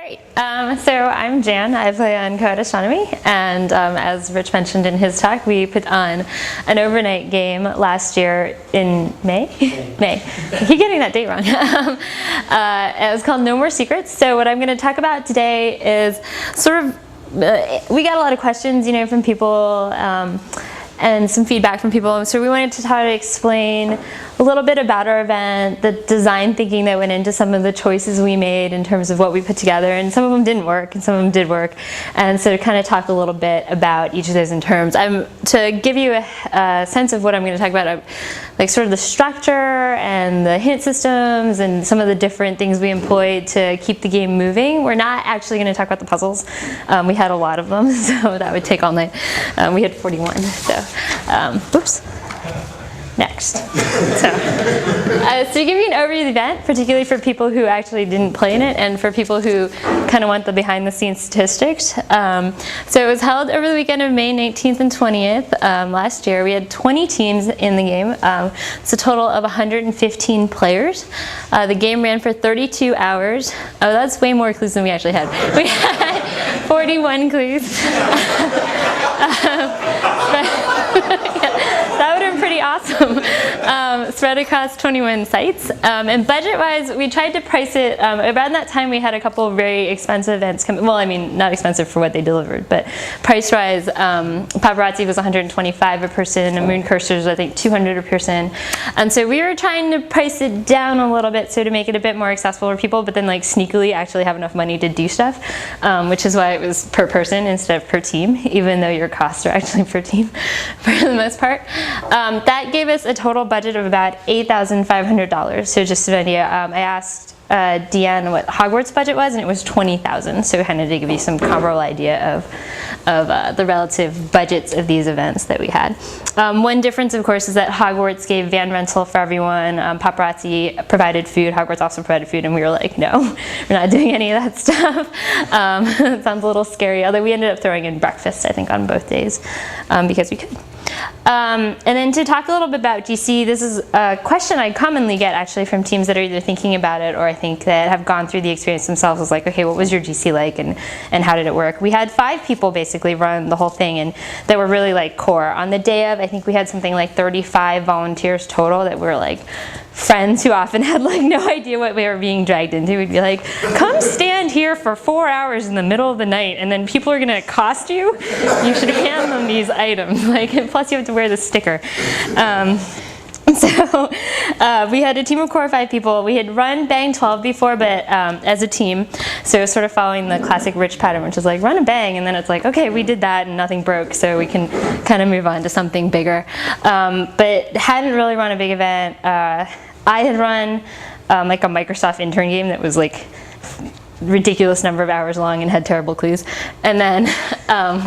Great. So I'm Jan. I play on coed astronomy, and as Rich mentioned in his talk, we put on an overnight game last year in May. May. I keep getting that date wrong. It was called No More Secrets. So what I'm going to talk about today is sort of we got a lot of questions, from people. And some feedback from people. So we wanted to try to explain a little bit about our event, the design thinking that went into some of the choices we made in terms of what we put together, and some of them didn't work and some of them did work. And so to kind of talk a little bit about each of those in terms. To give you a sense of what I'm going to talk about, like sort of the structure and the hint systems and some of the different things we employed to keep the game moving. We're not actually going to talk about the puzzles. We had a lot of them, so that would take all night. We had 41, so. Oops. Next. So to give you an overview of the event, particularly for people who actually didn't play in it and for people who kind of want the behind-the-scenes statistics. So it was held over the weekend of May 19th and 20th last year. We had 20 teams in the game. It's a total of 115 players. The game ran for 32 hours. Oh, that's way more clues than we actually had. We had 41 clues. That would have been pretty awesome. Spread across 21 sites. And budget-wise, we tried to price it. Around that time, we had a couple of very expensive events come. Well, I mean, not expensive for what they delivered, but price-wise, Paparazzi was $125 a person, and Moon Cursors, I think, $200 a person. And so we were trying to price it down a little bit so to make it a bit more accessible for people, but then like sneakily actually have enough money to do stuff, which is why it was per person instead of per team, even though your costs are actually per team for the most part. That gave us a total budget of about $8,500. So just an idea, I asked Deanne what Hogwarts budget was, and it was $20,000. So kind of to give you some comparable idea of the relative budgets of these events that we had. One difference, of course, is that Hogwarts gave van rental for everyone. Paparazzi provided food. Hogwarts also provided food, and we were like, no, we're not doing any of that stuff. It sounds a little scary, although we ended up throwing in breakfast, I think, on both days because we could. And then to talk a little bit about GC, this is a question I commonly get actually from teams that are either thinking about it or I think that have gone through the experience themselves. Is like, okay, what was your GC like and how did it work? We had 5 people basically run the whole thing and that were really like core. On the day of, I think we had something like 35 volunteers total that were like friends who often had like no idea what we were being dragged into. We'd be like, come stand here for 4 hours in the middle of the night and then people are gonna accost you. You should hand them these items. Like, and plus you have to wear the sticker. So we had a team of core of 5 people. We had run Bang 12 before, but as a team. So it was sort of following the classic Rich pattern, which is like run a Bang, and then it's like, okay, we did that and nothing broke, so we can kind of move on to something bigger. But hadn't really run a big event. I had run like a Microsoft intern game that was like ridiculous number of hours long and had terrible clues, and then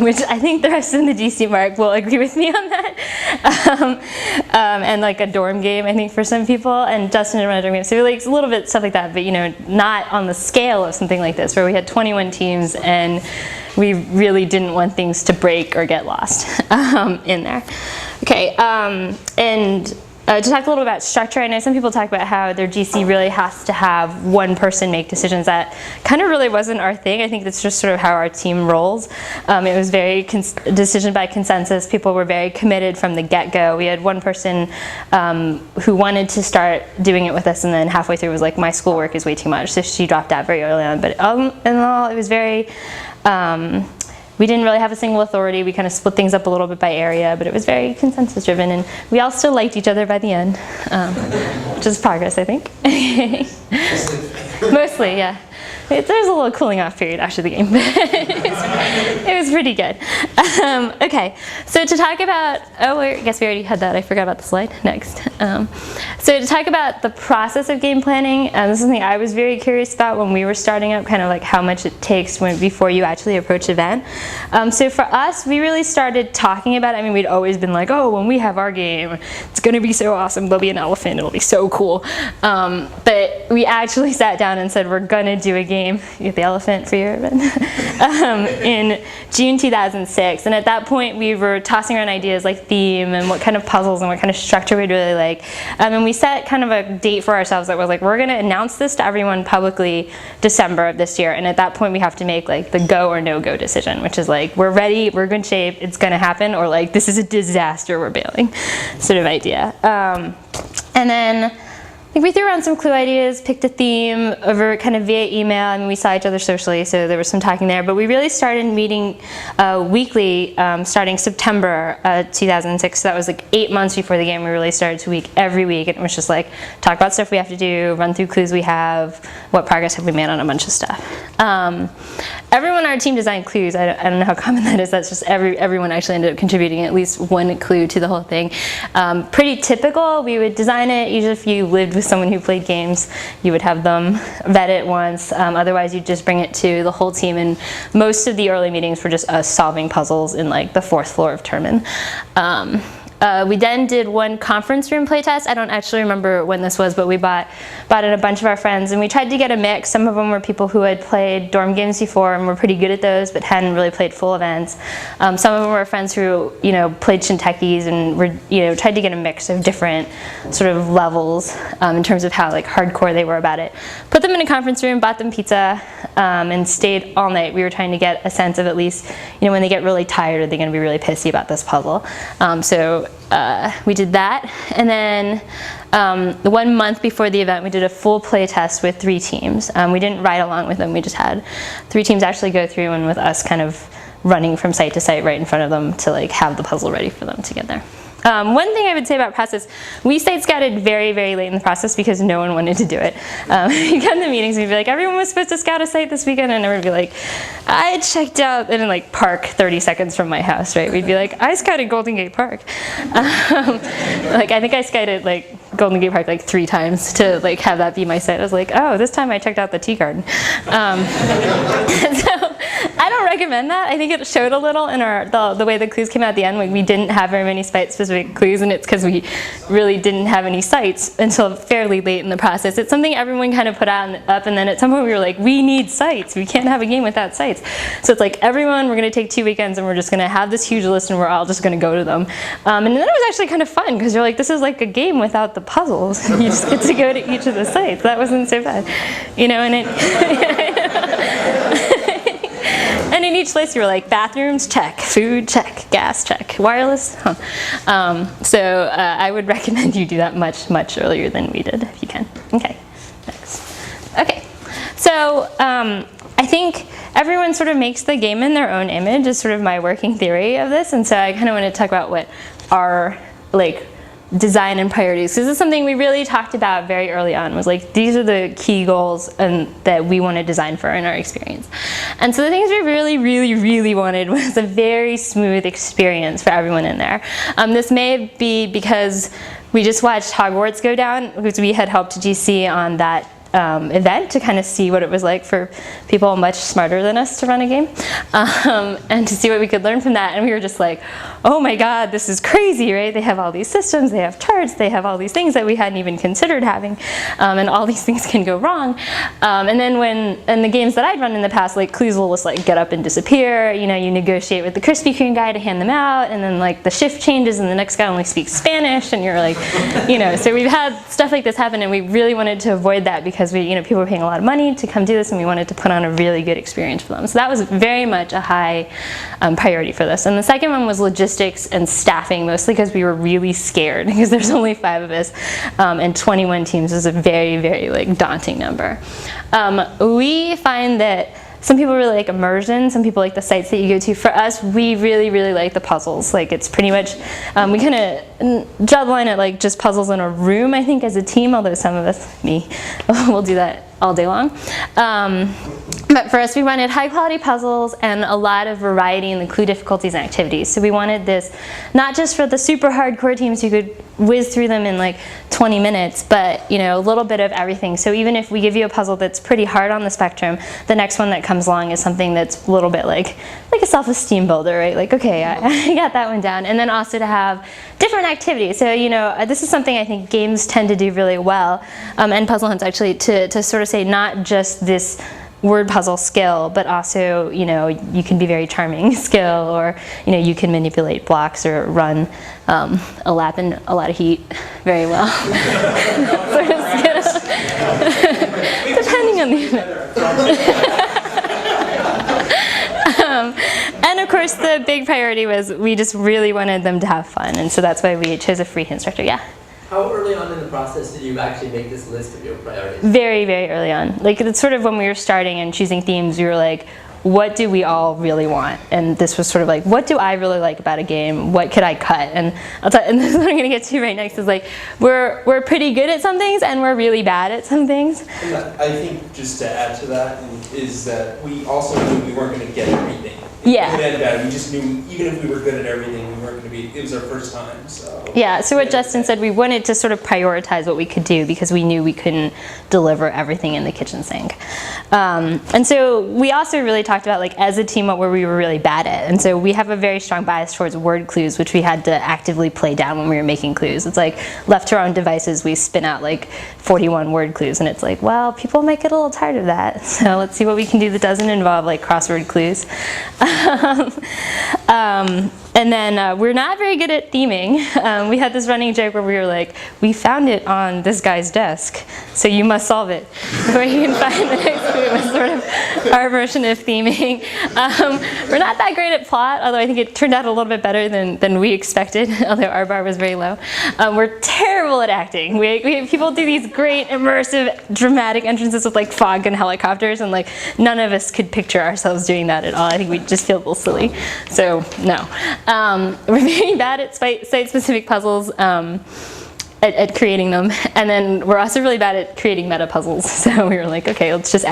which I think the rest of the GC mark will agree with me on that, and like a dorm game I think for some people, and Justin had run a dorm game, so like a little bit stuff like that, but not on the scale of something like this where we had 21 teams and we really didn't want things to break or get lost in there. Okay, and to talk a little about structure, I know some people talk about how their GC really has to have one person make decisions. That kind of really wasn't our thing. I think that's just sort of how our team rolls. It was very decision by consensus. People were very committed from the get-go. We had one person who wanted to start doing it with us, and then halfway through was like, my schoolwork is way too much, so she dropped out very early on. But in all, it was very we didn't really have a single authority. We kind of split things up a little bit by area, but it was very consensus driven, and we all still liked each other by the end, which is progress, I think. Mostly, yeah. There's a little cooling off period after the game, but it was pretty good. Okay, so to talk about, I guess we already had that. I forgot about the slide. Next. So to talk about the process of game planning, this is something I was very curious about when we were starting up, kind of like how much it takes before you actually approach an event. So for us, we really started talking about it. I mean, we'd always been like, oh, when we have our game, it's going to be so awesome. There'll be an elephant. It'll be so cool. But we actually sat down and said, we're going to do a game. You get the elephant for your event. In June 2006. 6. And at that point, we were tossing around ideas like theme and what kind of puzzles and what kind of structure we'd really like. And we set kind of a date for ourselves that was like, we're going to announce this to everyone publicly December of this year. And at that point, we have to make like the go or no go decision, which is like, we're ready, we're in good shape, it's going to happen, or like, this is a disaster, we're bailing sort of idea. And then I think we threw around some clue ideas, picked a theme over kind of via email. I mean, we saw each other socially, so there was some talking there. But we really started meeting weekly starting September 2006. So that was like 8 months before the game. We really started to meet every week. And it was just like, talk about stuff we have to do, run through clues we have, what progress have we made on a bunch of stuff. Everyone on our team designed clues. I don't know how common that is. That's just everyone actually ended up contributing at least one clue to the whole thing. Pretty typical. We would design it. Usually if you lived with someone who played games, you would have them vet it once. Otherwise, you'd just bring it to the whole team. And most of the early meetings were just us solving puzzles in like the 4th floor of Termin. We then did one conference room playtest. I don't actually remember when this was, but we bought in a bunch of our friends, and we tried to get a mix. Some of them were people who had played dorm games before and were pretty good at those, but hadn't really played full events. Some of them were friends who, played Shintekis and were, tried to get a mix of different sort of levels in terms of how like hardcore they were about it. Put them in a conference room, bought them pizza, and stayed all night. We were trying to get a sense of at least, when they get really tired, are they going to be really pissy about this puzzle? So we did that, and then 1 month before the event we did a full play test with 3 teams. We didn't ride along with them, we just had 3 teams actually go through, and with us kind of running from site to site right in front of them to like have the puzzle ready for them to get there. One thing I would say about process, we site scouted very, very late in the process because no one wanted to do it. You come to meetings and you'd be like, everyone was supposed to scout a site this weekend, and everyone would be like, I checked out, and in like Park 30 seconds from my house, right? We'd be like, I scouted Golden Gate Park. Like I think I scouted like Golden Gate Park like 3 times to like have that be my site. I was like, oh, this time I checked out the tea garden. So I don't recommend that. I think it showed a little in the way the clues came out at the end. Like we didn't have very many site-specific clues, and it's because we really didn't have any sites until fairly late in the process. It's something everyone kind of put up, and then at some point we were like, we need sites. We can't have a game without sites. So it's like, everyone, we're going to take 2 weekends, and we're just going to have this huge list, and we're all just going to go to them. And then it was actually kind of fun, because you're like, this is like a game without the puzzles. You just get to go to each of the sites. That wasn't so bad. And and in each list you were like, bathrooms, check, food, check, gas, check, wireless, So I would recommend you do that much, much earlier than we did, if you can. Okay, next. Okay, so I think everyone sort of makes the game in their own image is sort of my working theory of this, and so I kind of want to talk about what our design and priorities, because this is something we really talked about very early on, was like, these are the key goals and that we want to design for in our experience. And so the things we really, really, really wanted was a very smooth experience for everyone in there. This may be because we just watched Hogwarts go down, because we had helped GC on that event to kind of see what it was like for people much smarter than us to run a game, and to see what we could learn from that. And we were just like, oh my god, this is crazy, right? They have all these systems, they have charts, they have all these things that we hadn't even considered having, and all these things can go wrong. And then in the games that I'd run in the past, like clues will just like get up and disappear, you negotiate with the Krispy Kreme guy to hand them out, and then like the shift changes and the next guy only speaks Spanish, and you're like, so we've had stuff like this happen, and we really wanted to avoid that, because people were paying a lot of money to come do this, and we wanted to put on a really good experience for them. So that was very much a high priority for this. And the second one was logistics and staffing, mostly because we were really scared, because there's only 5 of us, and 21 teams is a very, very daunting number. We find that some people really like immersion, some people like the sites that you go to. For us, we really, really like the puzzles. Like it's pretty much, we kind of draw the line at like just puzzles in a room, I think, as a team, although some of us, me, will do that all day long. But for us, we wanted high quality puzzles and a lot of variety in the clue difficulties and activities. So we wanted this not just for the super hardcore teams who could whiz through them in like 20 minutes, but a little bit of everything. So even if we give you a puzzle that's pretty hard on the spectrum, the next one that comes along is something that's a little bit like a self-esteem builder, right? Like, okay, I got that one down. And then also to have different activities. So this is something I think games tend to do really well, and puzzle hunts actually, to sort of say not just this word puzzle skill, but also, you can be very charming skill, or, you can manipulate blocks or run a lap in a lot of heat very well. Sort of skill. Depending on the and of course, the big priority was we just really wanted them to have fun, and so that's why we chose a free instructor. Yeah. How early on in the process did you actually make this list of your priorities? Very, very early on. Like, it's sort of when we were starting and choosing themes, we were like, what do we all really want? And this was sort of like, what do I really like about a game? What could I cut? And and this is what I'm going to get to right next, is like, we're pretty good at some things and we're really bad at some things. And I think just to add to that is that we also knew we weren't going to get everything. Yeah. Good and bad. We just knew even if we were good at everything, we weren't going to be. It was our first time, so. Yeah. So what Justin said, we wanted to sort of prioritize what we could do because we knew we couldn't deliver everything in the kitchen sink. And so we also really talked about, like, as a team, what we were really bad at. And so we have a very strong bias towards word clues, which we had to actively play down when we were making clues. It's like, left to our own devices, we spin out like 41 word clues, and it's like, well, people might get a little tired of that. So let's see what we can do that doesn't involve like crossword clues. And then we're not very good at theming. We had this running joke where we were like, we found it on this guy's desk, so you must solve it before you can find the next clue. It was sort of our version of theming. We're not that great at plot, although I think it turned out a little bit better than we expected, although our bar was very low. We're terrible at acting. We people do these great immersive dramatic entrances with like fog and helicopters, and like none of us could picture ourselves doing that at all. I think we just feel a little silly. So no. We're very bad at site-specific puzzles, at creating them, and then we're also really bad at creating meta puzzles. So we were like, okay, let's just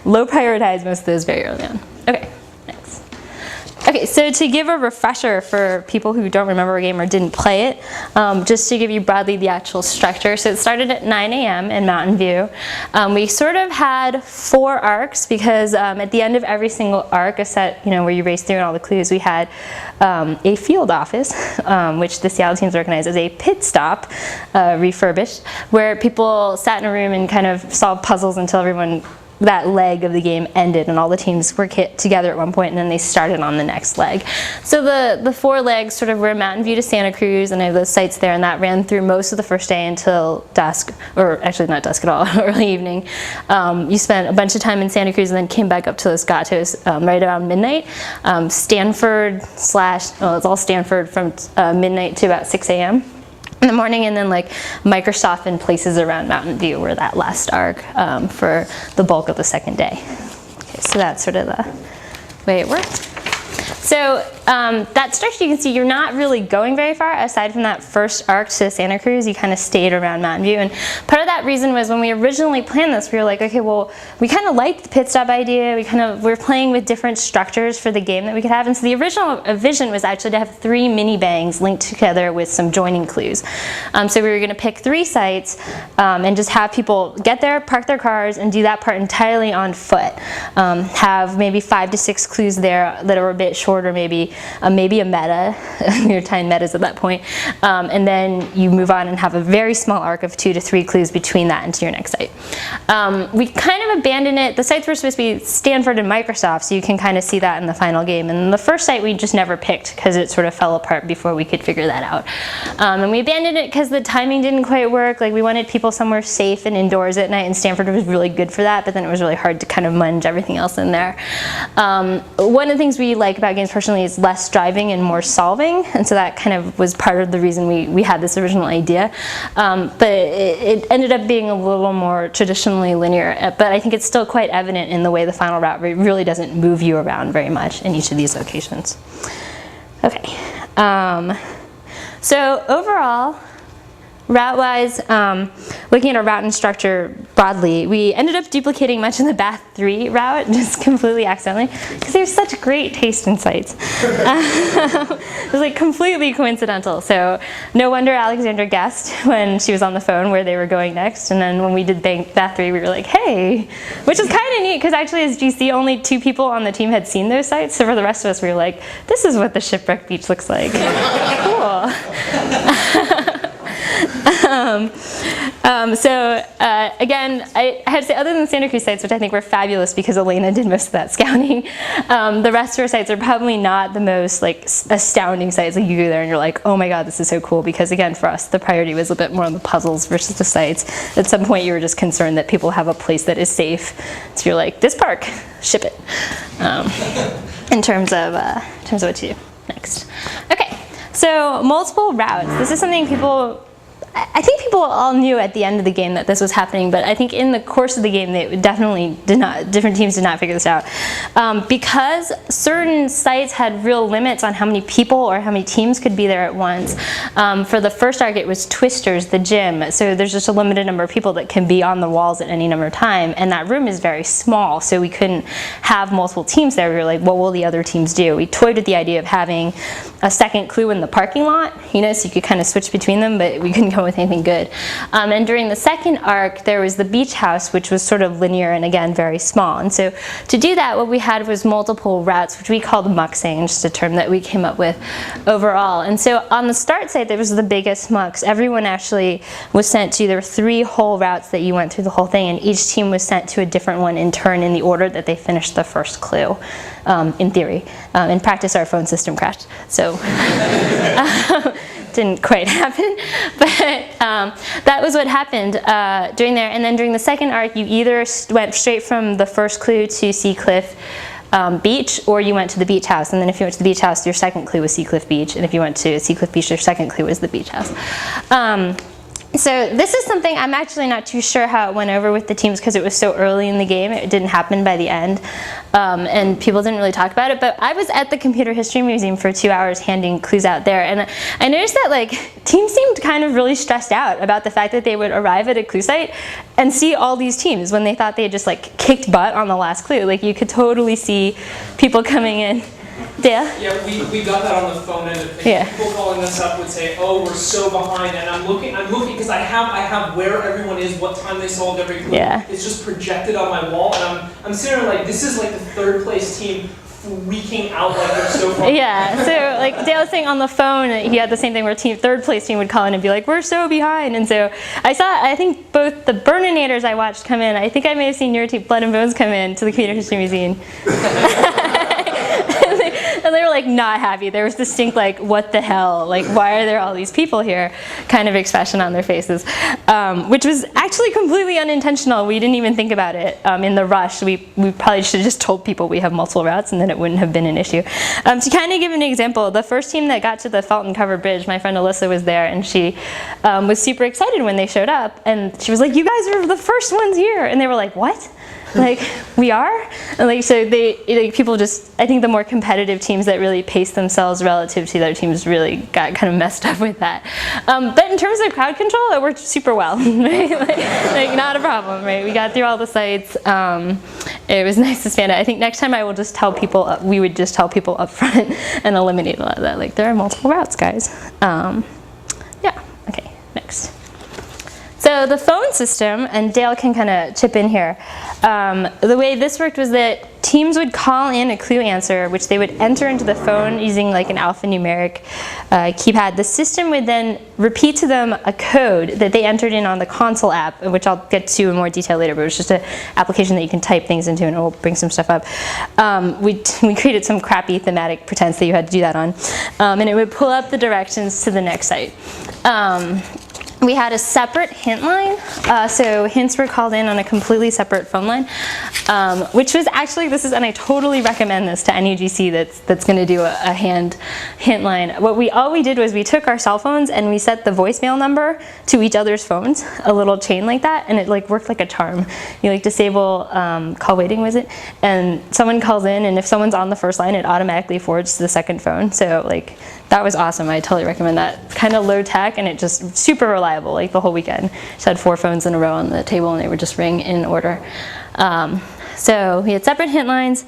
low prioritize most of those very early on. Okay, next. Okay, so to give a refresher for people who don't remember a game or didn't play it, just to give you broadly the actual structure. So it started at 9 a.m. in Mountain View. We sort of had 4 arcs because at the end of every single arc, a set, where you race through all the clues, we had a field office, which the Seattle teams organized as a pit stop, refurbished, where people sat in a room and kind of solved puzzles until that leg of the game ended, and all the teams were together at one point, and then they started on the next leg. So the 4 legs sort of were Mountain View to Santa Cruz, and I have those sites there, and that ran through most of the first day until dusk, or actually not dusk at all, early evening. You spent a bunch of time in Santa Cruz and then came back up to Los Gatos right around midnight. Stanford it's all Stanford from midnight to about 6 a.m. in the morning, and then like Microsoft and places around Mountain View were that last arc for the bulk of the second day. Okay, so that's sort of the way it worked. So that structure, you can see you're not really going very far aside from that first arc to Santa Cruz. You kind of stayed around Mountain View, and part of that reason was when we originally planned this, we were like, okay, well, we kind of liked the pit stop idea. We're playing with different structures for the game that we could have, and so the original vision was actually to have 3 mini bangs linked together with some joining clues. So we were going to pick 3 sites and just have people get there, park their cars, and do that part entirely on foot. Have maybe 5 to 6 clues there that are a bit shorter, maybe a meta. We were tying metas at that point, and then you move on and have a very small arc of 2 to 3 clues between that and to your next site. We kind of abandoned it. The sites were supposed to be Stanford and Microsoft, so you can kind of see that in the final game. And the first site we just never picked because it sort of fell apart before we could figure that out. And we abandoned it because the timing didn't quite work. Like, we wanted people somewhere safe and indoors at night, and Stanford was really good for that, but then it was really hard to kind of munge everything else in there. One of the things we like about games personally is less driving and more solving, and so that kind of was part of the reason we had this original idea. But it ended up being a little more traditionally linear, but I think it's still quite evident in the way the final route really doesn't move you around very much in each of these locations. Okay, so overall, route-wise, looking at our route and structure broadly, we ended up duplicating much of the Bath 3 route, just completely accidentally, because there's such great taste in sites. It was like completely coincidental. So no wonder Alexandra guessed when she was on the phone where they were going next. And then when we did Bath 3, we were like, hey, which is kind of neat, because actually as GC, only 2 people on the team had seen those sites. So for the rest of us, we were like, this is what the shipwreck beach looks like. Cool. Again, I have to say, other than the Santa Cruz sites, which I think were fabulous because Elena did most of that scouting, the rest of our sites are probably not the most like astounding sites. Like you go there and you're like, oh my god, this is so cool. Because again, for us, the priority was a bit more on the puzzles versus the sites. At some point, you were just concerned that people have a place that is safe. So you're like, this park, ship it. In terms of what to do next. Okay, so multiple routes. This is something I think people all knew at the end of the game that this was happening, but I think in the course of the game they definitely different teams did not figure this out. Because certain sites had real limits on how many people or how many teams could be there at once. For the first arc it was Twisters, the gym, so there's just a limited number of people that can be on the walls at any number of time, and that room is very small, so we couldn't have multiple teams there. We were like, what will the other teams do? We toyed with the idea of having a second clue in the parking lot, so you could kind of switch between them, but we couldn't come with anything good. And during the second arc, there was the beach house, which was sort of linear and again very small. And so to do that, what we had was multiple routes, which we called muxing, just a term that we came up with overall. And so on the start site, there was the biggest mux. Everyone actually was sent to, there were 3 whole routes that you went through the whole thing, and each team was sent to a different one in turn in the order that they finished the first clue, in theory. In practice, our phone system crashed, so didn't quite happen, but that was what happened during there. And then during the second arc, you either went straight from the first clue to Sea Cliff Beach, or you went to the beach house. And then if you went to the beach house, your second clue was Sea Cliff Beach, and if you went to Sea Cliff Beach, your second clue was the beach house. So this is something I'm actually not too sure how it went over with the teams because it was so early in the game. It didn't happen by the end, and people didn't really talk about it. But I was at the Computer History Museum for 2 hours handing clues out there, and I noticed that like teams seemed kind of really stressed out about the fact that they would arrive at a clue site and see all these teams when they thought they had just like kicked butt on the last clue. Like you could totally see people coming in. Yeah. Yeah, we got that on the phone end of things. Yeah. People calling us up would say, "Oh, we're so behind," and I'm looking because I have where everyone is, what time they solved every clue. Yeah. It's just projected on my wall, and I'm sitting there like, this is like the third place team freaking out like they're so far. Yeah, so like Dale was saying on the phone, he had the same thing where third place team would call in and be like, we're so behind. And so I think both the Burninators I watched come in, I think I may have seen your team, Blood and Bones, come in to the Computer History Museum. And they were like not happy. There was distinct like, what the hell? Like, why are there all these people here? Kind of expression on their faces, which was actually completely unintentional. We didn't even think about it in the rush. We probably should have just told people we have multiple routes, and then it wouldn't have been an issue. To kind of give an example, the first team that got to the Felton Covered Bridge, my friend Alyssa was there, and she was super excited when they showed up, and she was like, "You guys are the first ones here," and they were like, "What?" Like, we are? And like, so people just, I think the more competitive teams that really paced themselves relative to the other teams really got kind of messed up with that. But in terms of crowd control, it worked super well, right? like not a problem, right? We got through all the sites. It was nice to span it. I think next time I will just tell people, we would just tell people up front and eliminate a lot of that. Like, there are multiple routes, guys. Yeah, okay, next. So the phone system, and Dale can kind of chip in here, the way this worked was that teams would call in a clue answer, which they would enter into the phone using like an alphanumeric keypad. The system would then repeat to them a code that they entered in on the console app, which I'll get to in more detail later, but it was just an application that you can type things into and it will bring some stuff up. We created some crappy thematic pretense that you had to do that on, and it would pull up the directions to the next site. We had a separate hint line, so hints were called in on a completely separate phone line, which was actually, and I totally recommend this to any GC that's going to do a hand hint line. All we did was we took our cell phones and we set the voicemail number to each other's phones, a little chain like that, and it like worked like a charm. You like disable call waiting, was it? And someone calls in, and if someone's on the first line, it automatically forwards to the second phone. So like, that was awesome. I totally recommend that. It's kind of low tech, and it just super reliable, like the whole weekend. Just had 4 phones in a row on the table, and they would just ring in order. So we had separate hint lines.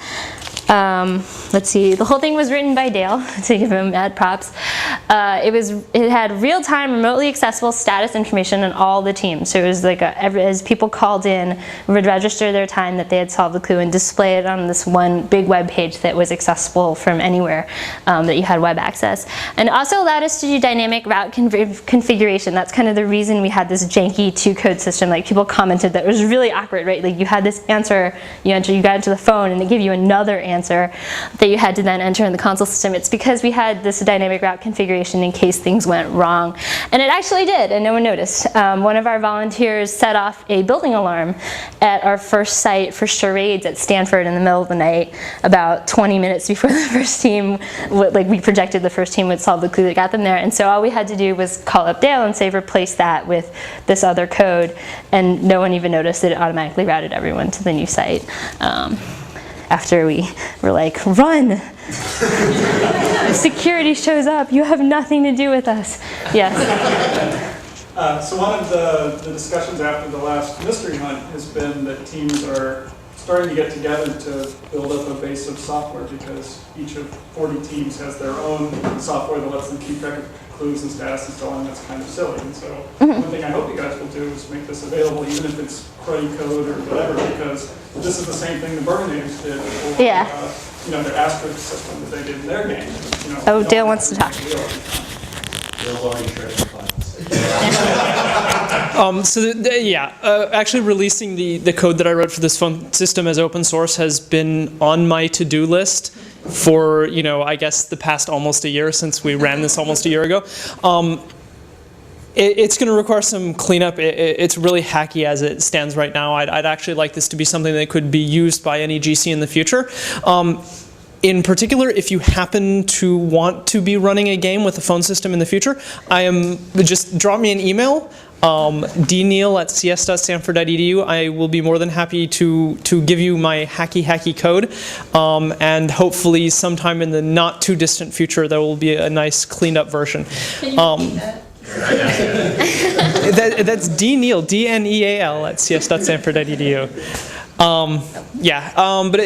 Let's see, the whole thing was written by Dale, to give him mad props. It had real-time, remotely accessible status information on all the teams. So it was like, as people called in, would register their time that they had solved the clue and display it on this one big web page that was accessible from anywhere that you had web access. And also allowed us to do dynamic route configuration. That's kind of the reason we had this janky 2-code system. Like, people commented that it was really awkward, right? Like, you had this answer, you got into the phone, and they give you another answer that you had to then enter in the console system. It's because we had this dynamic route configuration in case things went wrong. And it actually did, and no one noticed. One of our volunteers set off a building alarm at our first site for charades at Stanford in the middle of the night, about 20 minutes before the first team, we projected the first team would solve the clue that got them there. And so all we had to do was call up Dale and say, replace that with this other code, and no one even noticed that it automatically routed everyone to the new site. After we were like, run! Security shows up, you have nothing to do with us. Yes. So one of the discussions after the last mystery hunt has been that teams are starting to get together to build up a base of software, because each of 40 teams has their own software that lets them keep track of clues and status and so on. That's kind of silly. And so one thing I hope you guys will do is make this available, even if it's cruddy code or whatever, because this is the same thing the Burninator did for their asterisk system that they did in their game. Oh, Dale wants to talk. Dale's already shredding files. Actually releasing the code that I wrote for this phone system as open source has been on my to-do list for, I guess the past almost a year, since we ran this almost a year ago. It's going to require some cleanup. It's really hacky as it stands right now. I'd actually like this to be something that could be used by any GC in the future. In particular, if you happen to want to be running a game with a phone system in the future, just drop me an email, dneil@cs.stanford.edu. I will be more than happy to give you my hacky code, and hopefully sometime in the not too distant future there will be a nice cleaned up version. That's dneil, D-N-E-A-L @cs.stanford.edu. But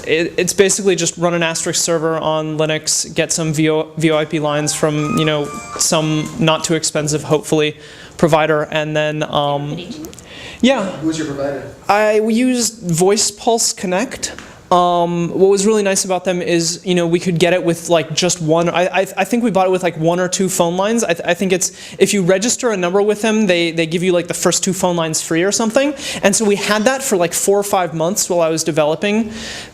it's basically just run an asterisk server on Linux, get some VoIP lines from some not too expensive, hopefully, provider, and then Who's your provider? I used Voice Pulse Connect. What was really nice about them is, we could get it with like just one. I think we bought it with like 1 or 2 phone lines. I think it's, if you register a number with them, they give you like the first 2 phone lines free or something. And so we had that for like 4 or 5 months while I was developing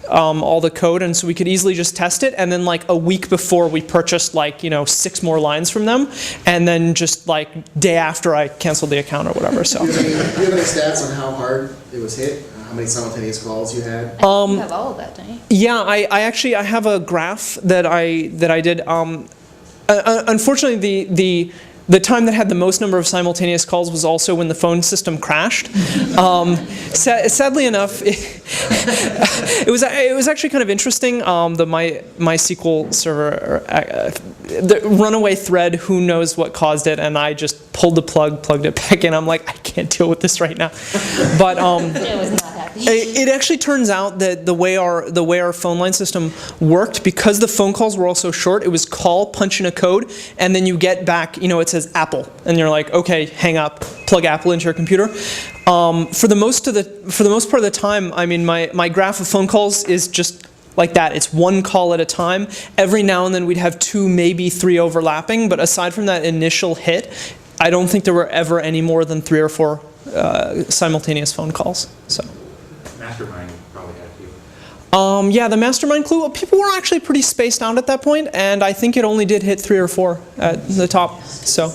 all the code, and so we could easily just test it. And then like a week before, we purchased like 6 more lines from them, and then just like day after, I canceled the account or whatever. So. Do you have any stats on how hard it was hit? How many simultaneous calls you had? You have all of that, don't you? Yeah, I actually have a graph that I did. Unfortunately, the time that had the most number of simultaneous calls was also when the phone system crashed. Sadly enough, it was actually kind of interesting. The MySQL server, the runaway thread, who knows what caused it, and I just pulled the plug, plugged it back in. I'm like, I can't deal with this right now. But It was not happy. it actually turns out that the way our phone line system worked, because the phone calls were all so short, it was call, punch in a code, and then you get back, it says Apple, and you're like, okay, hang up, plug Apple into your computer. For the most part of the time, I mean, my graph of phone calls is just like that. It's 1 call at a time. Every now and then we'd have 2, maybe 3 overlapping, but aside from that initial hit, I don't think there were ever any more than 3 or 4 simultaneous phone calls. So. Mastermind probably had a few. The mastermind clue, people were actually pretty spaced out at that point, and I think it only did hit 3 or 4 at the top. So.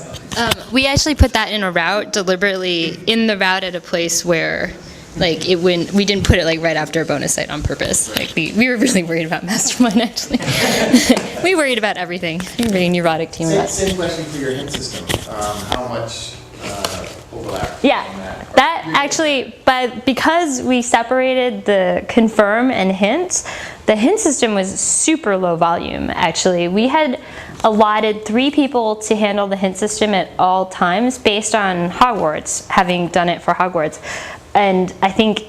We actually put that in a route deliberately in the route at a place where, like, we didn't put it like right after a bonus site on purpose. Like we were really worried about mastermind actually. We worried about everything. We were a very neurotic team. Same question for your hint system. How much overlap? Yeah, on that actually, but because we separated the confirm and hint, the hint system was super low volume actually. We had allotted 3 people to handle the hint system at all times based on Hogwarts, having done it for Hogwarts. And I think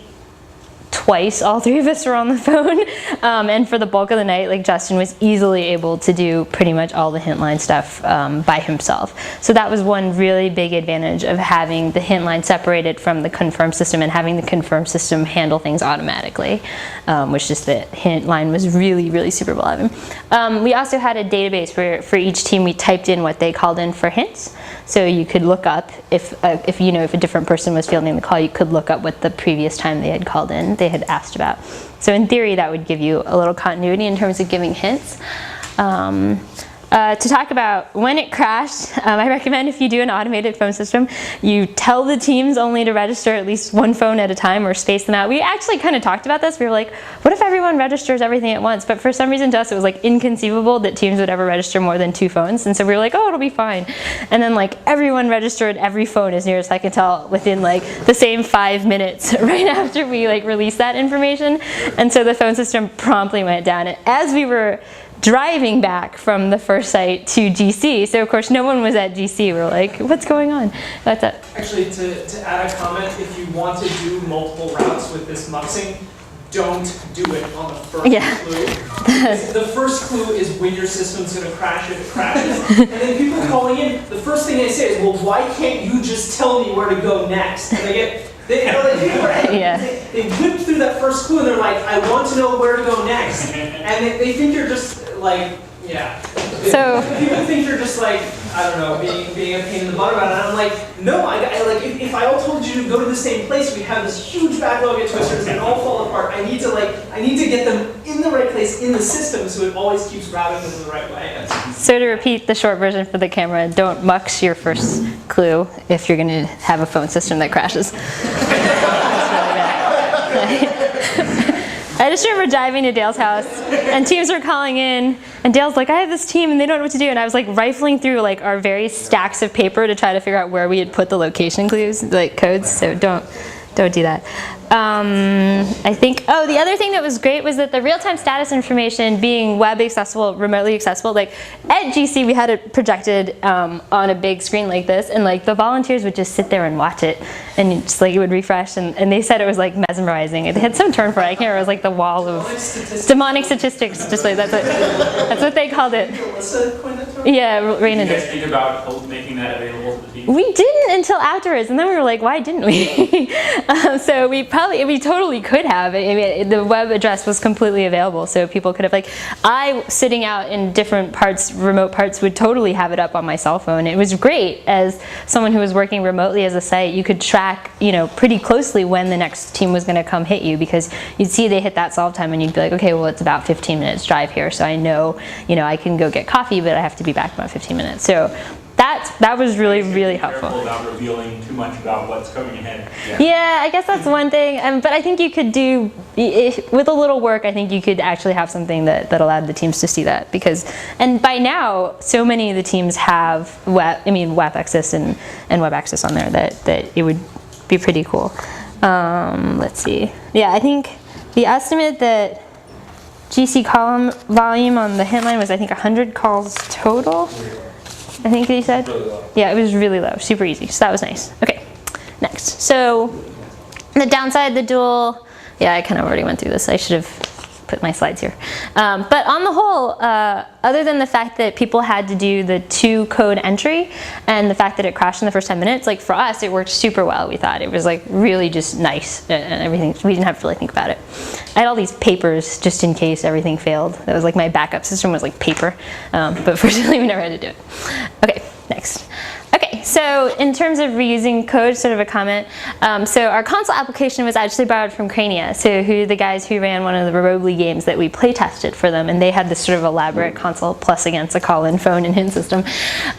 twice all three of us were on the phone. And for the bulk of the night, like Justin was easily able to do pretty much all the hint line stuff by himself. So that was one really big advantage of having the hint line separated from the confirm system and having the confirm system handle things automatically, which just the hint line was really, really super reliable. We also had a database where for each team we typed in what they called in for hints. So you could look up, if a different person was fielding the call, you could look up what the previous time they had called in, they had asked about. So in theory, that would give you a little continuity in terms of giving hints. To talk about when it crashed, I recommend if you do an automated phone system, you tell the teams only to register at least one phone at a time or space them out. We actually kind of talked about this. We were like, what if everyone registers everything at once? But for some reason to us, it was like inconceivable that teams would ever register more than 2 phones. And so we were like, oh, it'll be fine. And then like everyone registered every phone as near as I can tell within like the same 5 minutes right after we like released that information. And so the phone system promptly went down. And as we were driving back from the first site to GC, so of course no one was at GC. We were like, what's going on? That's it. Actually, to add a comment, if you want to do multiple routes with this muxing, don't do it on the first clue. The first clue is when your system's going to crash if it crashes. And then people calling in, the first thing they say is, well, why can't you just tell me where to go next? And they whip through that first clue and they're like, I want to know where to go next. And they think you're just like, So people think you're just like, I don't know, being a pain in the butt about it. And I'm like, no, if I all told you to go to the same place, we'd have this huge backlog of twisters and all fall apart. I need to get them in the right place in the system so it always keeps routing them in the right way. So to repeat the short version for the camera, don't mux your first clue if you're going to have a phone system that crashes. I just remember driving to Dale's house and teams were calling in and Dale's like, I have this team and they don't know what to do. And I was like rifling through like our various stacks of paper to try to figure out where we had put the location clues, like codes. So don't do that. I think, the other thing that was great was that the real-time status information being web accessible, remotely accessible, like at GC we had it projected on a big screen like this, and like the volunteers would just sit there and watch it, and just like it would refresh, and they said it was like mesmerizing. They had some term for it, I can't remember, it was like the wall of demonic statistics, just like that's what they called it. Yeah, Raina did you guys think about making that available to the team? We didn't until afterwards, and then we were like, why didn't we? So we totally could have. I mean, the web address was completely available, so people could have, like, I sitting out in different parts, remote parts, would totally have it up on my cell phone. It was great as someone who was working remotely as a site. You could track, pretty closely when the next team was going to come hit you, because you'd see they hit that solve time and you'd be like, okay, well, it's about 15 minutes drive here, so I know, I can go get coffee, but I have to be back in about 15 minutes. So that was really, really helpful. Careful about revealing too much about what's coming ahead. Yeah, I guess that's one thing. But I think you could do, with a little work, I think you could actually have something that allowed the teams to see that. And by now, so many of the teams have web access and web access on there that it would be pretty cool. Let's see. Yeah, I think the estimate that GC column volume on the hint line was, I think, 100 calls total. I think they said? Really low. Yeah, it was really low, super easy, so that was nice. Okay, next. So the downside, the dual, I kind of already went through this. I should have put my slides here. But on the whole, other than the fact that people had to do the 2 code entry and the fact that it crashed in the first 10 minutes, like for us, it worked super well, we thought. It was like really just nice and everything. We didn't have to really think about it. I had all these papers just in case everything failed. That was like my backup system was like paper, but fortunately we never had to do it. Okay, next. Okay, so in terms of reusing code, sort of a comment. So our console application was actually borrowed from Crania, so the guys who ran one of the Robobly games that we play tested for them, and they had this sort of elaborate console plus against a call-in phone and hint system.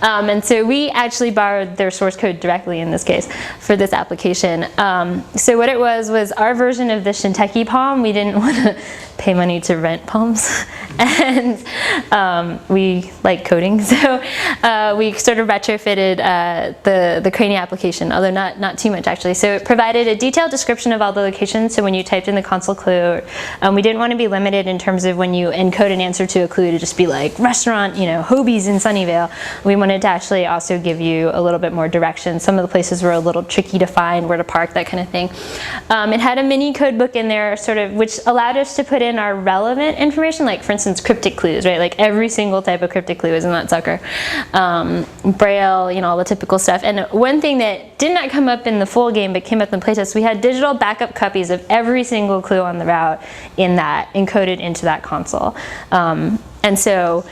And so we actually borrowed their source code directly in this case for this application. So what it was our version of the Shinteki Palm. We didn't want to pay money to rent palms, and we like coding, so we sort of retrofitted the Crania application, although not too much actually. So it provided a detailed description of all the locations. So when you typed in the console clue, we didn't want to be limited in terms of when you encode an answer to a clue to just be like restaurant, you know, Hobie's in Sunnyvale. We wanted to actually also give you a little bit more direction. Some of the places were a little tricky to find, where to park, that kind of thing. It had a mini code book in there, sort of, which allowed us to put in our relevant information, like for instance, cryptic clues, right? Like every single type of cryptic clue is in that sucker. Braille, you know, all the typical stuff. And one thing that did not come up in the full game but came up in playtest, we had digital backup copies of every single clue on the route in that, encoded into that console. And so,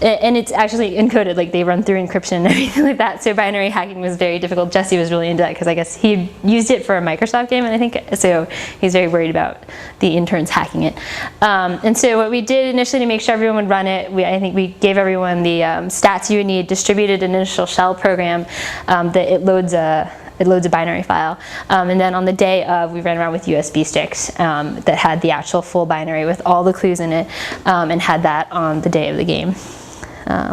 and it's actually encoded, like they run through encryption and everything like that. So binary hacking was very difficult. Jesse was really into that because I guess he used it for a Microsoft game, and I think so he's very worried about the interns hacking it. And so what we did initially to make sure everyone would run it, I think we gave everyone the stats you would need, distributed initial shell program that it loads a binary file. And then on the day of, we ran around with USB sticks that had the actual full binary with all the clues in it, and had that on the day of the game.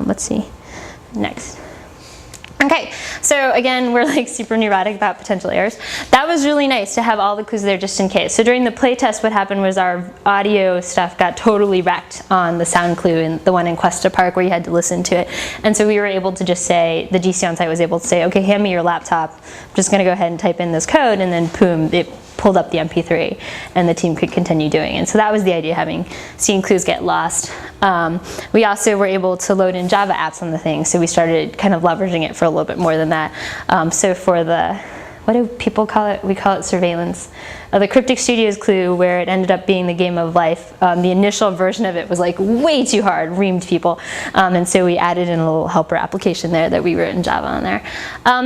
Let's see, next. Okay, so again, we're like super neurotic about potential errors. That was really nice to have all the clues there just in case. So during the playtest, what happened was our audio stuff got totally wrecked on the sound clue, and the one in Cuesta Park where you had to listen to it. And so we were able to just say, the GC on site was able to say, okay, hand me your laptop. I'm just gonna go ahead and type in this code, and then boom, it pulled up the MP3, and the team could continue doing it. And so that was the idea, seeing clues get lost. We also were able to load in Java apps on the thing, so we started kind of leveraging it for a little bit more than that. So for the, what do people call it? We call it surveillance. The Cryptic Studios clue, where it ended up being the game of life, the initial version of it was like way too hard, reamed people. And so we added in a little helper application there that we wrote in Java on there.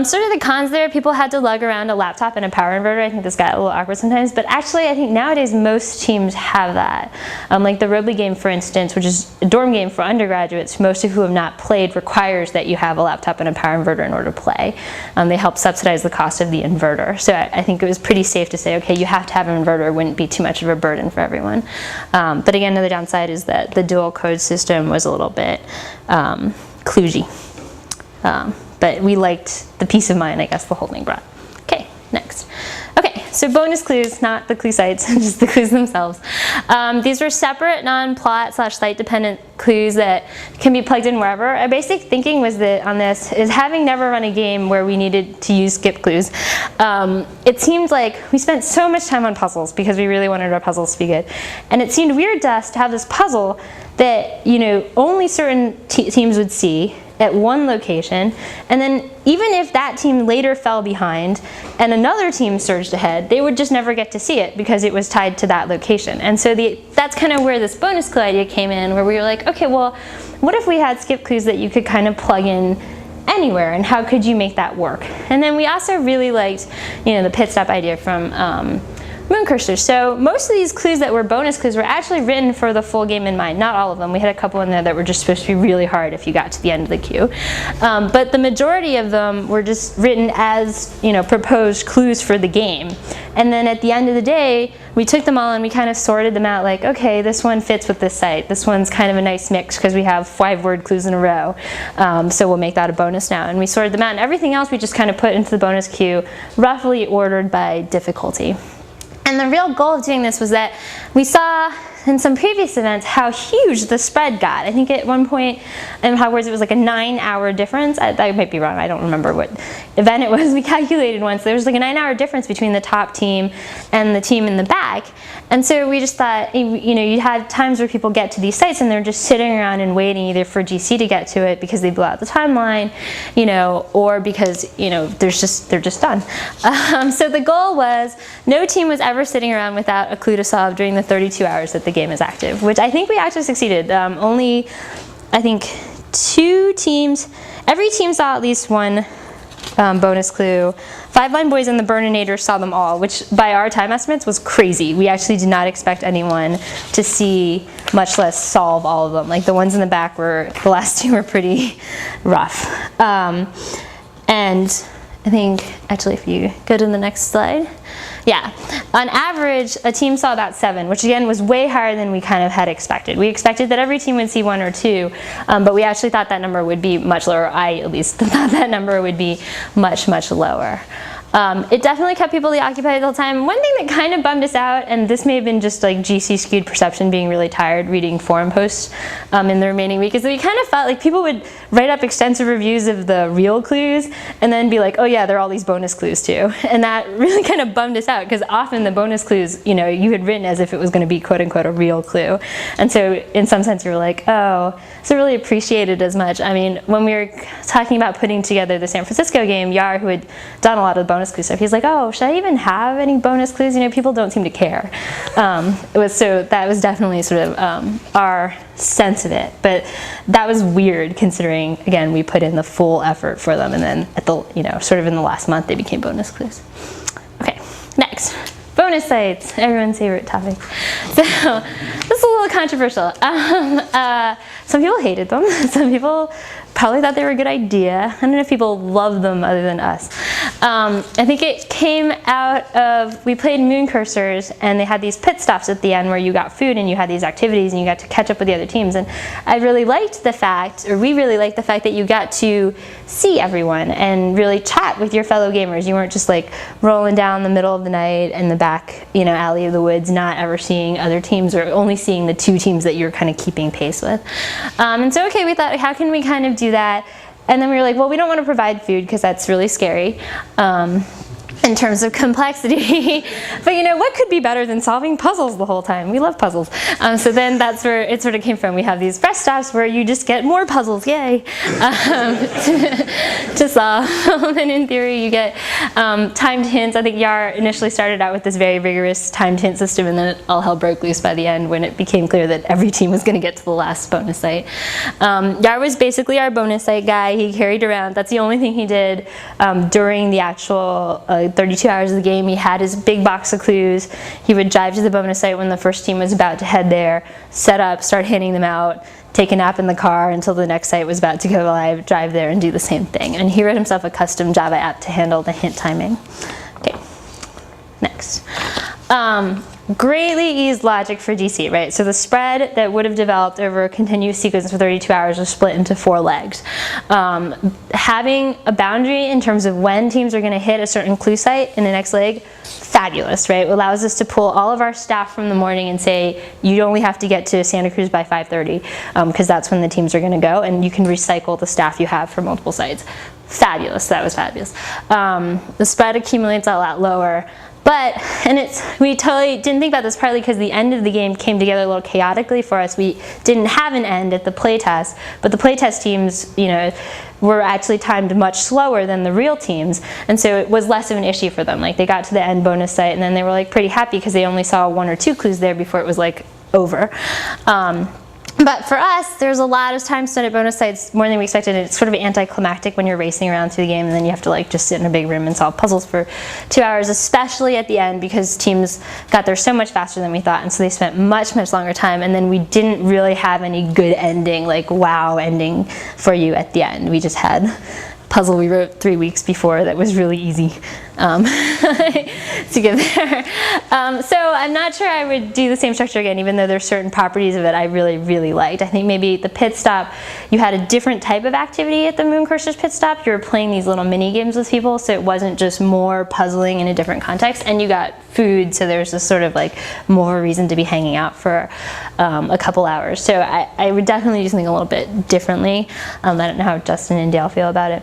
Sort of the cons there, people had to lug around a laptop and a power inverter. I think this got a little awkward sometimes, but actually I think nowadays most teams have that. Like the Robley game, for instance, which is a dorm game for undergraduates, most of who have not played, requires that you have a laptop and a power inverter in order to play. They help subsidize the cost of the inverter. So I think it was pretty safe to say, okay, you have to have an inverter, wouldn't be too much of a burden for everyone. But again, the downside is that the dual code system was a little bit kludgy. But we liked the peace of mind, I guess, the whole thing brought. Okay, next. Okay, so bonus clues, not the clue sites, just the clues themselves. These were separate, non-plot / site dependent clues that can be plugged in wherever. Our basic thinking was that on this is, having never run a game where we needed to use skip clues, it seemed like we spent so much time on puzzles because we really wanted our puzzles to be good. And it seemed weird to us to have this puzzle that, you know, only certain teams would see at one location, and then even if that team later fell behind and another team surged ahead, they would just never get to see it because it was tied to that location. And so that's kind of where this bonus clue idea came in, where we were like, okay, well, what if we had skip clues that you could kind of plug in anywhere, and how could you make that work? And then we also really liked, you know, the pit stop idea from Mooncursor. So most of these clues that were bonus clues were actually written for the full game in mind. Not all of them. We had a couple in there that were just supposed to be really hard if you got to the end of the queue. But the majority of them were just written as, you know, proposed clues for the game. And then at the end of the day, we took them all and we kind of sorted them out, like, okay, this one fits with this site. This one's kind of a nice mix because we have 5-word clues in a row. So we'll make that a bonus now. And we sorted them out, and everything else we just kind of put into the bonus queue, roughly ordered by difficulty. And the real goal of doing this was that we saw in some previous events how huge the spread got. I think at one point in Hogwarts it was like a 9-hour difference. I might be wrong, I don't remember what event it was. We calculated once. There was like a 9-hour difference between the top team and the team in the back. And so we just thought, you know, you had times where people get to these sites and they're just sitting around and waiting either for GC to get to it because they blew out the timeline, you know, or because, you know, they're just done. So the goal was no team was ever sitting around without a clue to solve during the 32 hours that the game is active, which I think we actually succeeded. Only, I think, 2 teams, every team saw at least one bonus clue. 5 Blind Boys and the Burninator saw them all, which by our time estimates was crazy. We actually did not expect anyone to see, much less solve all of them. Like the ones in the back were, the last 2 were pretty rough. And I think, actually, if you go to the next slide, Yeah, on average, a team saw about 7, which again was way higher than we kind of had expected. We expected that every team would see 1 or 2, but we actually thought that number would be much lower. I at least thought that number would be much, much lower. It definitely kept people occupied the whole time. One thing that kind of bummed us out, and this may have been just like GC skewed perception being really tired reading forum posts in the remaining week, is that we kind of felt like people would write up extensive reviews of the real clues and then be like, oh yeah, there are all these bonus clues too. And that really kind of bummed us out because often the bonus clues, you know, you had written as if it was going to be quote unquote a real clue. And so in some sense you were like, oh, so really appreciated as much. I mean, when we were talking about putting together the San Francisco game, Yar, who had done a lot of the bonus clue stuff, he's like, oh, should I even have any bonus clues? You know, people don't seem to care. So that was definitely sort of our sense of it, but that was weird considering, again, we put in the full effort for them, and then at the, you know, sort of in the last month they became bonus clues. Okay, next. Bonus sites, everyone's favorite topic. So this is a little controversial. Some people hated them. Some people probably thought they were a good idea. I don't know if people love them other than us. I think it came out of, we played Moon Cursors and they had these pit stops at the end where you got food and you had these activities and you got to catch up with the other teams. And I really liked the fact, or we really liked the fact that you got to see everyone and really chat with your fellow gamers. You weren't just like rolling down the middle of the night in the back, you know, alley of the woods, not ever seeing other teams or only seeing the 2 teams that you're kind of keeping pace with. And so, okay, we thought, how can we kind of do that? And then we were like, well, we don't want to provide food because that's really scary in terms of complexity. But you know, what could be better than solving puzzles the whole time? We love puzzles. So then that's where it sort of came from. We have these rest stops where you just get more puzzles, yay, to solve. And in theory, you get timed hints. I think Yar initially started out with this very rigorous timed hint system, and then all hell broke loose by the end when it became clear that every team was going to get to the last bonus site. Yar was basically our bonus site guy. He carried around. That's the only thing he did during the actual 32 hours of the game. He had his big box of clues. He would drive to the bonus site when the first team was about to head there, set up, start handing them out, take a nap in the car until the next site was about to go live, drive there and do the same thing. And he wrote himself a custom Java app to handle the hint timing. Okay, next. Greatly eased logic for DC, right? So the spread that would have developed over a continuous sequence for 32 hours was split into 4 legs. Having a boundary in terms of when teams are going to hit a certain clue site in the next leg, fabulous, right? It allows us to pull all of our staff from the morning and say, you only have to get to Santa Cruz by 5:30, because that's when the teams are going to go, and you can recycle the staff you have for multiple sites. Fabulous, that was fabulous. The spread accumulates a lot lower. But, and we totally didn't think about this partly because the end of the game came together a little chaotically for us. We didn't have an end at the playtest, but the playtest teams, you know, were actually timed much slower than the real teams, and so it was less of an issue for them. Like, they got to the end bonus site and then they were like pretty happy because they only saw 1 or 2 clues there before it was like over. But for us, there's a lot of time spent at bonus sites, more than we expected. It's sort of anticlimactic when you're racing around through the game and then you have to like just sit in a big room and solve puzzles for 2 hours, especially at the end, because teams got there so much faster than we thought, and so they spent much, much longer time, and then we didn't really have any good ending, like wow ending for you at the end. We just had a puzzle we wrote 3 weeks before that was really easy to get there. So I'm not sure I would do the same structure again, even though there's certain properties of it I really, really liked. I think maybe the pit stop, you had a different type of activity at the Moon Cursors pit stop. You were playing these little mini games with people, so it wasn't just more puzzling in a different context, and you got food, so there's this sort of like more reason to be hanging out for a couple hours. So I would definitely do something a little bit differently. I don't know how Justin and Dale feel about it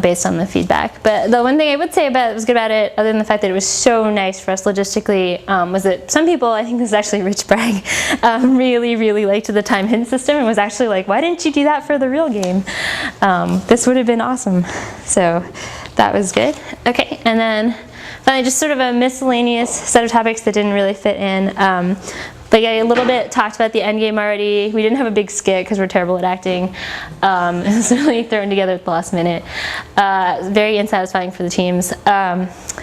based on the feedback. But the one thing I would say about it was good about it, other than the fact that it was so nice for us logistically, was that some people, I think this is actually Rich Bragg, really, really liked the time hint system and was actually like, why didn't you do that for the real game? This would have been awesome. So that was good. Okay, and then finally just sort of a miscellaneous set of topics that didn't really fit in. Like I a little bit talked about the end game already. We didn't have a big skit because we're terrible at acting. It was really thrown together at the last minute. Very unsatisfying for the teams.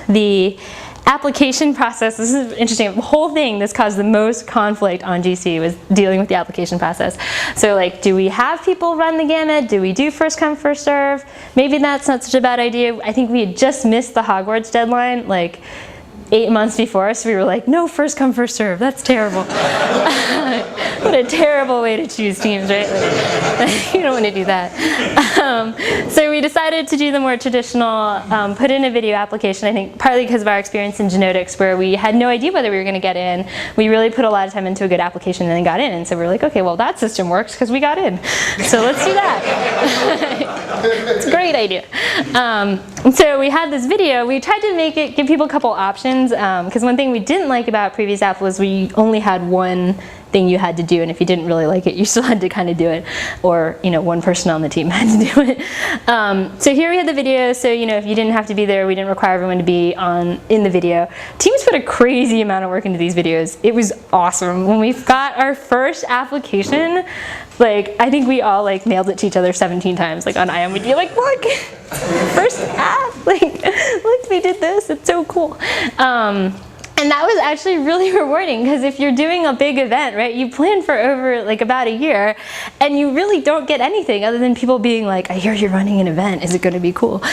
The application process, this is interesting. The whole thing, this caused the most conflict on GC, was dealing with the application process. So like, do we have people run the gamut? Do we do first come, first serve? Maybe that's not such a bad idea. I think we had just missed the Hogwarts deadline. Like, 8 months before us. We were like, no, first come, first serve. That's terrible. What a terrible way to choose teams, right? Like, you don't want to do that. So we decided to do the more traditional, put in a video application, I think partly because of our experience in genetics where we had no idea whether we were going to get in. We really put a lot of time into a good application and then got in. And so we were like, okay, well that system works because we got in. So let's do that. It's a great idea. So we had this video. We tried to make it, give people a couple options because one thing we didn't like about previous app was we only had one thing you had to do, and if you didn't really like it, you still had to kind of do it, or one person on the team had to do it. So here we had the video. So if you didn't have to be there, we didn't require everyone to be in the video. Teams put a crazy amount of work into these videos. It was awesome. When we got our first application, I think we all nailed it to each other 17 times. On IM, we'd be like, look, first app, look, we did this. It's so cool. And that was actually really rewarding because if you're doing a big event, right, you plan for over about a year and you really don't get anything other than people being like, I hear you're running an event, is it going to be cool? For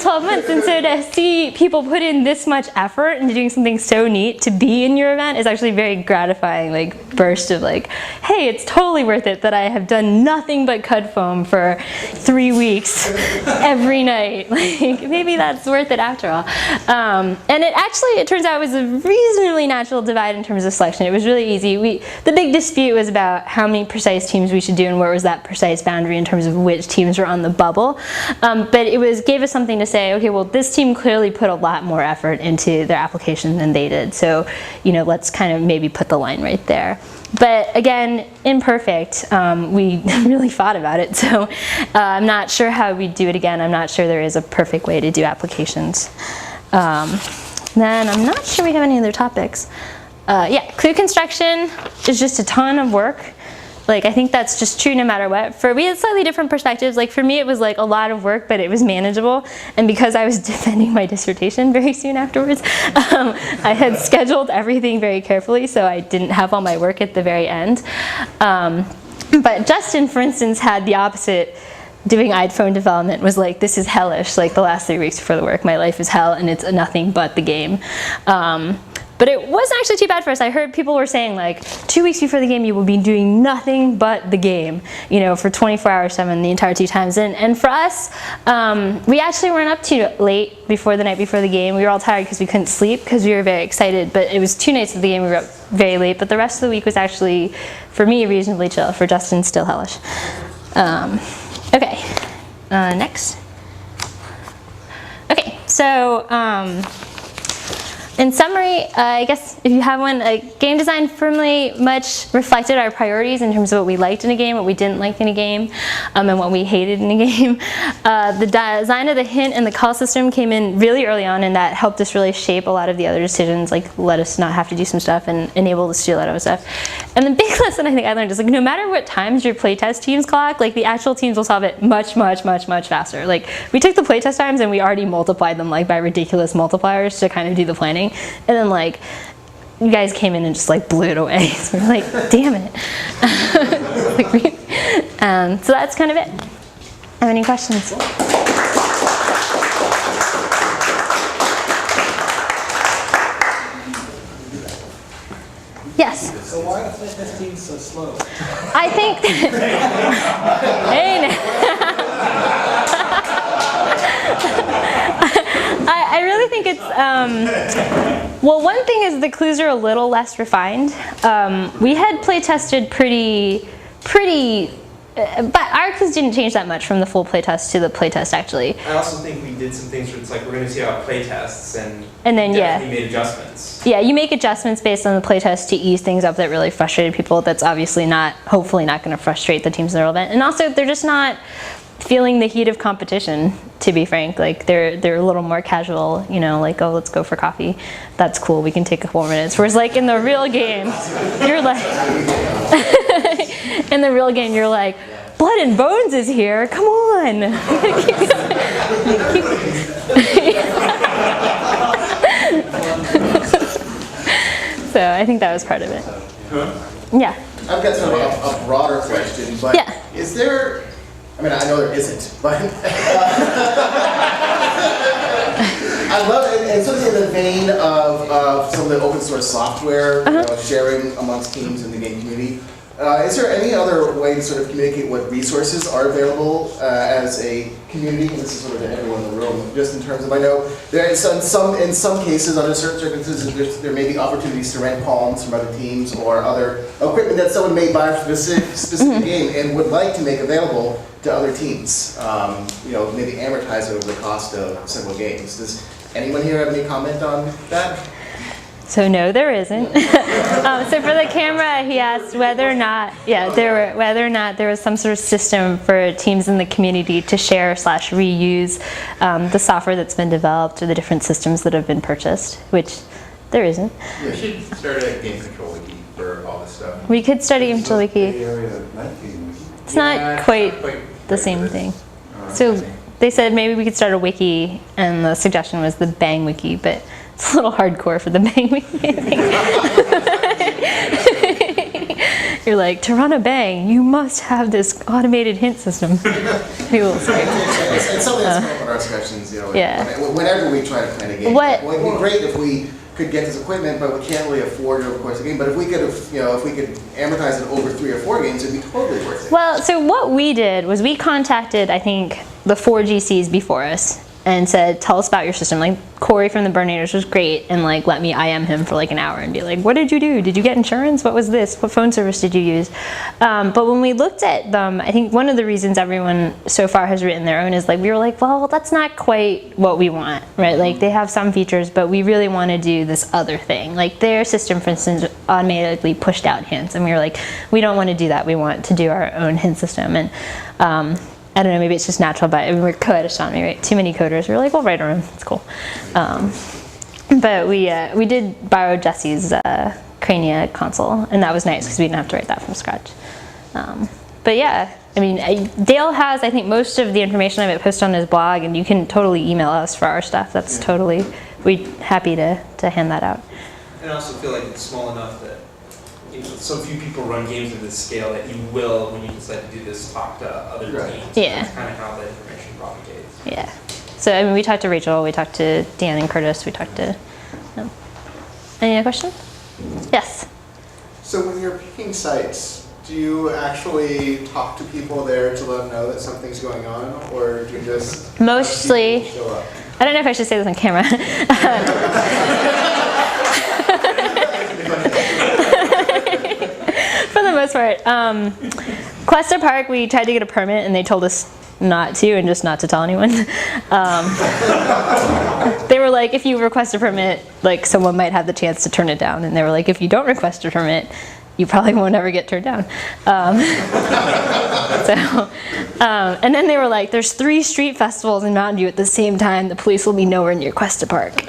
12 months. And so to see people put in this much effort into doing something so neat to be in your event is actually very gratifying, burst of hey, it's totally worth it that I have done nothing but cud foam for 3 weeks every night. Maybe that's worth it after all. And it turns out it was a reasonably natural divide in terms of selection. It was really easy. The big dispute was about how many precise teams we should do and where was that precise boundary in terms of which teams were on the bubble. But it gave us something to say, okay, well, this team clearly put a lot more effort into their application than they did. So, let's kind of maybe put the line right there. But again, imperfect. We really thought about it. So I'm not sure how we'd do it again. I'm not sure there is a perfect way to do applications. Then I'm not sure we have any other topics. Yeah, clue construction is just a ton of work. I think that's just true no matter what. We had slightly different perspectives. For me, it was a lot of work, but it was manageable. And because I was defending my dissertation very soon afterwards, I had scheduled everything very carefully, so I didn't have all my work at the very end. But Justin, for instance, had the opposite. Doing iPhone development was this is hellish. The last 3 weeks before the work, my life is hell, and it's nothing but the game. But it wasn't actually too bad for us. I heard people were saying 2 weeks before the game, you will be doing nothing but the game, for 24 hours, 7, the entire 2 times. And for us, we actually weren't up too late before the night before the game. We were all tired because we couldn't sleep because we were very excited. But it was 2 nights of the game we were up very late. But the rest of the week was actually, for me, reasonably chill. For Justin, still hellish. Okay, next. Okay, so in summary, I guess if you have one, game design firmly much reflected our priorities in terms of what we liked in a game, what we didn't like in a game, and what we hated in a game. The design of the hint and the call system came in really early on, and that helped us really shape a lot of the other decisions, let us not have to do some stuff and enable us to do a lot of stuff. And the big lesson I think I learned is no matter what times your playtest teams clock, the actual teams will solve it much, much, much, much faster. We took the playtest times and we already multiplied them by ridiculous multipliers to kind of do the planning. And then you guys came in and just blew it away. So we're like, damn it. So that's kind of it. Have any questions? Yes? So why are the playtest teams so slow? I think hey, I really think it's, well, one thing is the clues are a little less refined. We had play tested pretty, but our clues didn't change that much from the full playtest to the playtest actually. I also think we did some things where it's we're going to see how it playtests and then definitely made adjustments. Yeah, you make adjustments based on the playtest to ease things up that really frustrated people. That's obviously hopefully not going to frustrate the teams in the real event. And also they're just not feeling the heat of competition, to be frank. They're a little more casual, oh, let's go for coffee. That's cool, we can take a couple more minutes. Whereas in the real game, you're in the real game, you're blood and bones is here, come on. So I think that was part of it. Yeah. I've got sort of a broader question, but yeah. Is there, I know there isn't, but I love it, and sort of in the vein of some of the open source software, you know, sharing amongst teams in the game community. Is there any other way to sort of communicate what resources are available as a community? And this is sort of to everyone in the room, just in terms of, I know there is in some cases, under certain circumstances, there may be opportunities to rent palms from other teams or other equipment that someone may buy for a specific game and would like to make available to other teams. You know, maybe amortize it over the cost of several games. Does anyone here have any comment on that? So no, there isn't. So for the camera, he asked whether or not, whether or not there was some sort of system for teams in the community to share / reuse the software that's been developed or the different systems that have been purchased, which there isn't. We should start a game control wiki for all this stuff. We could start a game control wiki. It's not quite the same thing. So they said maybe we could start a wiki, and the suggestion was the Bang wiki, but it's a little hardcore for the Bang wiki, I think. You're like, to run a Bang, you must have this automated hint system. People say. It's something that's one of our discussions, you know, whenever we try to plan a game. What? Well, it'd be great if we could get this equipment, but we can't really afford it over the course of the game. But if we could, if we could amortize it over 3 or 4 games, it'd be totally worth it. Well, so what we did was we contacted, I think, the 4 GCs before us and said, tell us about your system. Like, Corey from the Burnators was great and like let me IM him for like an hour and be like, what did you do? Did you get insurance? What was this? What phone service did you use? But when we looked at them, I think one of the reasons everyone so far has written their own is like, we were like, well, that's not quite what we want, right? Like, they have some features, but we really want to do this other thing. Like, their system, for instance, automatically pushed out hints, and we were like, we don't want to do that. We want to do our own hint system. And I don't know, maybe it's just natural, but I mean, we're coed astronomy, right? Too many coders. We're like, we'll write our own. It's cool. But we did borrow Jesse's Crania console, and that was nice because we didn't have to write that from scratch. But yeah, I mean, Dale has, I think, most of the information I've posted on his blog, and you can totally email us for our stuff. That's totally, we're happy to hand that out. And I also feel like it's small enough that so few people run games of this scale that you will, when you decide to do this, talk to other teams. Yeah. That's kind of how the information propagates. Yeah. So, I mean, we talked to Rachel, we talked to Dan and Curtis, we talked to... Any other questions? Yes? So when you're picking sites, do you actually talk to people there to let them know that something's going on, or do you just... Mostly... show up? I don't know if I should say this on camera. For the most part. Cuesta Park, we tried to get a permit and they told us not to, and just not to tell anyone. They were like, if you request a permit, like, someone might have the chance to turn it down. And they were like, if you don't request a permit, you probably won't ever get turned down. And then they were like, there's 3 street festivals in Mountain View at the same time. The police will be nowhere near Cuesta Park.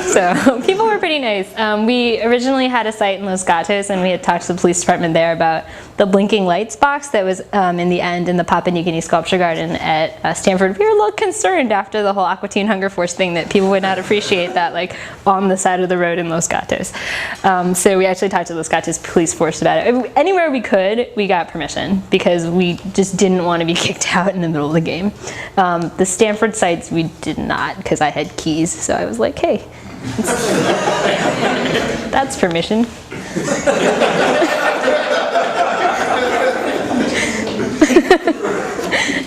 So people were pretty nice. We originally had a site in Los Gatos, and we had talked to the police department there about the blinking lights box that was in the end in the Papua New Guinea Sculpture Garden at Stanford. We were a little concerned after the whole Aqua Teen Hunger Force thing that people would not appreciate that, like, on the side of the road in Los Gatos. So we actually talked to Los Gatos police force about it. Anywhere we could, we got permission because we just didn't want to be kicked out in the middle of the game. The Stanford sites we did not, because I had keys, so I was like, hey. That's permission.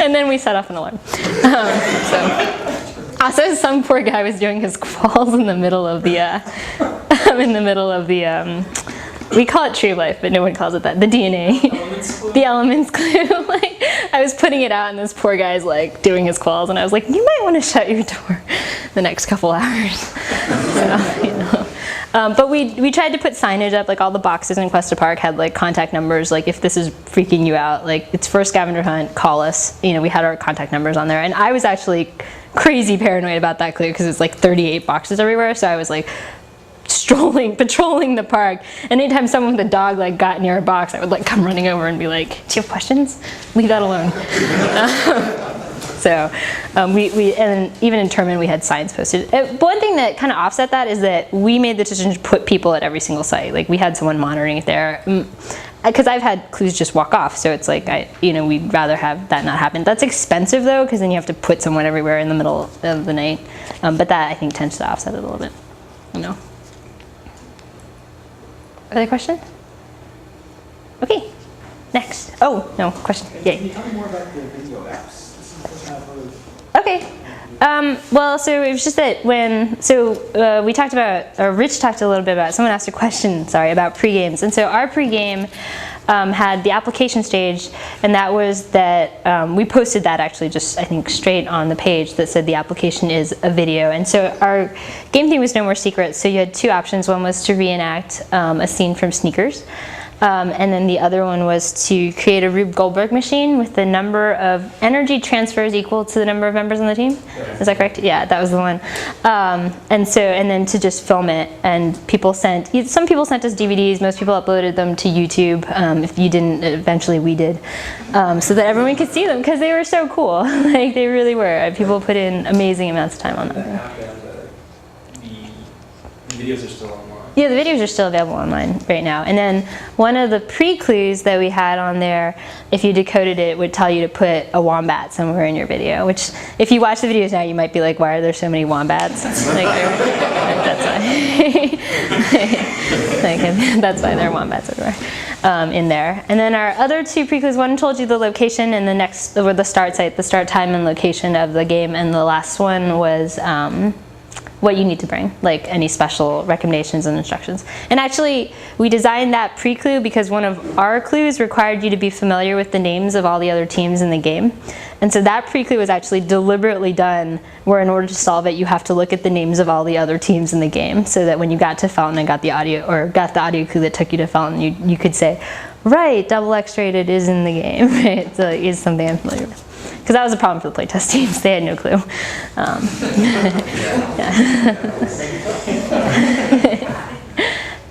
And then we set off an alarm. Also, some poor guy was doing his quals in the middle of the, we call it Tree of Life, but no one calls it that. The DNA. The elements clue. Like, I was putting it out, and this poor guy's like doing his quals, and I was like, you might want to shut your door the next couple hours. So, you know. But we tried to put signage up, like all the boxes in Cuesta Park had like contact numbers, like if this is freaking you out, like it's for a scavenger hunt, call us. You know, we had our contact numbers on there, and I was actually crazy paranoid about that clue because it's like 38 boxes everywhere, so I was like patrolling the park, and anytime someone with a dog like got near a box, I would like come running over and be like, do you have questions? Leave that alone. So and even in Termin we had signs posted. One thing that kind of offset that is that we made the decision to put people at every single site. Like, we had someone monitoring it there. because I've had clues just walk off, so it's like, we'd rather have that not happen. That's expensive though, because then you have to put someone everywhere in the middle of the night. But that, I think, tends to offset it a little bit, Other questions? Okay, next. Oh, no, question. Yay. Can you tell me more about the video apps? This doesn't have really... Okay. Well, so it was just that we talked about, or Rich talked a little bit about, someone asked a question, sorry, about pre-games. And so our pre-game had the application stage, and that was that, we posted that actually just, I think, straight on the page that said the application is a video. And so our game theme was No More Secrets, so you had two options. One was to reenact a scene from Sneakers. And then the other one was to create a Rube Goldberg machine with the number of energy transfers equal to the number of members on the team. Is that correct? Yeah, that was the one. And then to just film it. And some people sent us DVDs. Most people uploaded them to YouTube. If you didn't, eventually we did, so that everyone could see them because they were so cool. Like they really were. People put in amazing amounts of time on them. The videos are still online. Yeah, the videos are still available online right now. And then one of the pre-clues that we had on there, if you decoded it, would tell you to put a wombat somewhere in your video, which if you watch the videos now, you might be like, why are there so many wombats? That's why. That's why there are wombats everywhere in there. And then our other two pre-clues, one told you the location and the start site, the start time and location of the game, and the last one was what you need to bring, like any special recommendations and instructions. And actually, we designed that pre-clue because one of our clues required you to be familiar with the names of all the other teams in the game. And so that pre-clue was actually deliberately done where in order to solve it, you have to look at the names of all the other teams in the game so that when you got to Felton and got the audio clue that took you to Felton, you could say, right, double X rated is in the game, right? So it is something I'm familiar with. Because that was a problem for the playtest teams. They had no clue.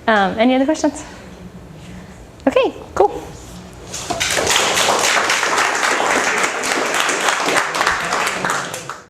Any other questions? Okay, cool.